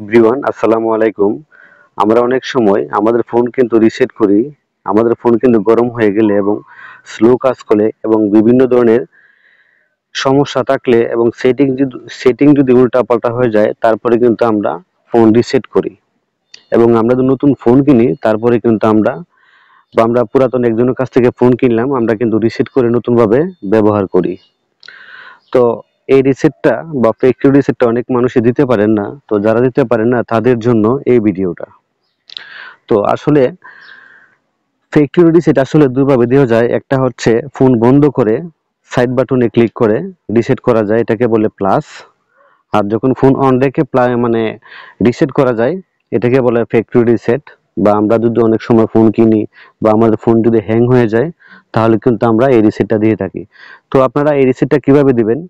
Everyone আসসালামু আলাইকুম। আমরা অনেক সময় আমাদের ফোন কিন্তু রিসেট করি। আমাদের ফোন কিন্তু গরম হয়ে গেলে এবং স্লো কাজ করলে এবং বিভিন্ন ধরনের সমস্যা থাকলে এবং সেটিং যদি উল্টাপাল্টা হয়ে যায় তারপরে কিন্তু আমরা ফোন রিসেট করি। এবং আমরা যদি নতুন ফোন কিনি তারপরে কিন্তু আমরা পুরাতন একজনের কাছ থেকে ফোন কিনলাম, আমরা কিন্তু রিসেট করে নতুনভাবে ব্যবহার করি। তো এই রিসেটটা বা ফ্যাক্টরি রিসেটটা অনেক মানুষই দিতে পারেন না। তো যারা দিতে পারেন না তাদের জন্য এই ভিডিওটা। তো আসলে ফ্যাক্টরি রিসেট আসলে দুইভাবে দেওয়া যায়। একটা হচ্ছে ফোন বন্ধ করে সাইড বাটনে ক্লিক করে রিসেট করা যায়, এটাকে বলে প্লাস। আর যখন ফোন অন রেখে মানে রিসেট করা যায় এটাকে বলে ফ্যাক্টরি রিসেট। বা আমরা যদি অনেক সময় ফোন কিনি বা আমাদের ফোন যদি হ্যাং হয়ে যায় তাহলে কিন্তু আমরা এই রিসেটটা দিয়ে থাকি। তো আপনারা এই রিসেটটা কিভাবে দিবেন?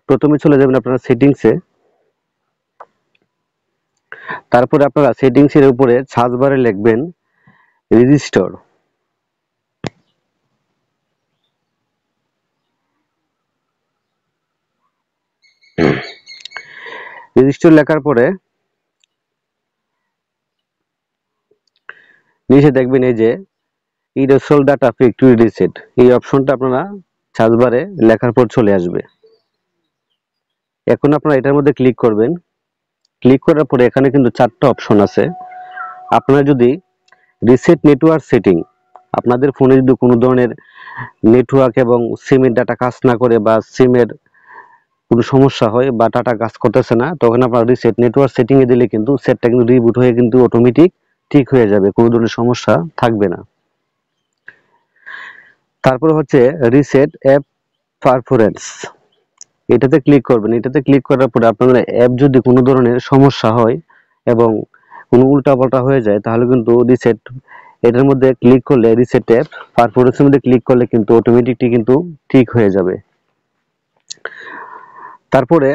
প্রথমে চলে যাবেন আপনারা সেটিংসে। তারপরে আপনারা সেটিংসের উপরে সার্চ বারে লিখবেন রেজিস্টার। রেজিস্টার লেখার পরে নিচে দেখবেন এই যে ইরেজল ডাটা ফ্যাক্টরি রিসেট, এই অপশনটা আপনারা সার্চ বারে লেখার পর চলে আসবে। এখন আপনারা এটার মধ্যে ক্লিক করবেন। ক্লিক করার পরে এখানে কিন্তু 4টা অপশন আছে। আপনারা যদি রিসেট নেটওয়ার্ক সেটিং, আপনাদের ফোনে যদি কোনো ধরনের নেটওয়ার্ক এবং সিমের ডাটা কাজ না করে বা সিমের কোনো সমস্যা হয় বা ডাটা কাজ করতেছে না, তখন আপনারা রিসেট নেটওয়ার্ক সেটিং এ দিলে কিন্তু সেটটা কিন্তু রিবুট হয়ে কিন্তু অটোমেটিক ঠিক হয়ে যাবে, কোনো ধরনের সমস্যা থাকবে না। তারপর হচ্ছে রিসেট অ্যাপ পারফরম্যান্স, এটাতে ক্লিক করবেন। এটাতে ক্লিক করার পরে আপনার অ্যাপ যদি কোনো ধরনের সমস্যা হয় এবং কোনো উল্টাপাল্টা হয়ে যায় তাহলে কিন্তু রিসেট, এটার মধ্যে ক্লিক করলে রিসেট অ্যাপ পারফরম্যান্সের মধ্যে ক্লিক করলে কিন্তু অটোমেটিকলি কিন্তু ঠিক হয়ে যাবে। তারপরে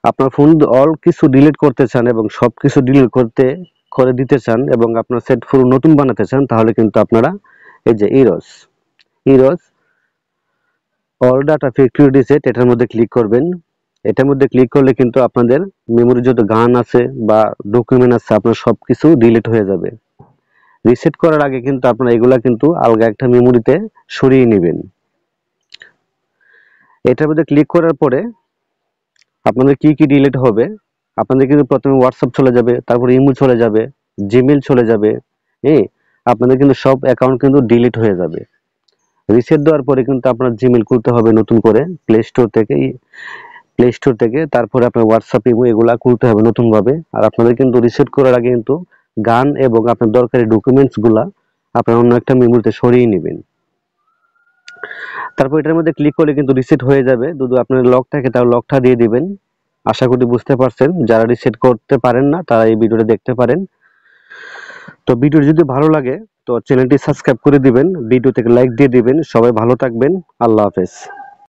আপনার ফোন অল কিছু ডিলিট করতে চান এবং সবকিছু ডিলিট করে দিতে চান এবং আপনার সেট পুরো নতুন বানাতে চান তাহলে কিন্তু আপনারা এই যে ইরস অল ডাটা ফ্যাক্টরি রিসেট, এটার মধ্যে ক্লিক করবেন। এটার মধ্যে ক্লিক করলে কিন্তু আপনাদের মেমোরি যত গান আছে বা ডকুমেন্ট আছে আপনার সবকিছু ডিলিট হয়ে যাবে। রিসেট করার আগে কিন্তু আপনারা এগুলা কিন্তু আলগা একটা মেমোরিতে সরিয়ে নেবেন। এটার মধ্যে ক্লিক করার পরে আপনাদের কি কি ডিলিট হবে, আপনাদের কিন্তু প্রথমে হোয়াটসঅ্যাপ চলে যাবে, তারপরে ইমো চলে যাবে, জিমেইল চলে যাবে। হ্যাঁ, আপনাদের কিন্তু সব অ্যাকাউন্ট কিন্তু ডিলিট হয়ে যাবে। রিসেট দেওয়ার পরে কিন্তু আপনার জিমেইল খুলতে হবে নতুন করে প্লে স্টোর থেকে, তারপরে আপনার হোয়াটসঅ্যাপ ইমো এগুলা খুলতে হবে নতুন ভাবে। আর আপনাদের কিন্তু রিসেট করার আগে কিন্তু গান এবং আপনার দরকারি ডকুমেন্টস গুলা আপনার অন্য একটা মেমোরিতে সরিয়ে নেবেন। তারপর এটার মধ্যে ক্লিক করলে কিন্তু রিসেট হয়ে যাবে। যদি আপনার লক থাকে তাহলে লকটা দিয়ে দিবেন। আশা করি বুঝতে পারছেন। যারা রিসেট করতে পারেন না তারা এই ভিডিওটা দেখতে পারেন। তো ভিডিও যদি ভালো লাগে তো চ্যানেলটি সাবস্ক্রাইব করে দিবেন, ভিডিও থেকে লাইক দিয়ে দিবেন। সবাই ভালো থাকবেন। আল্লাহ হাফেজ।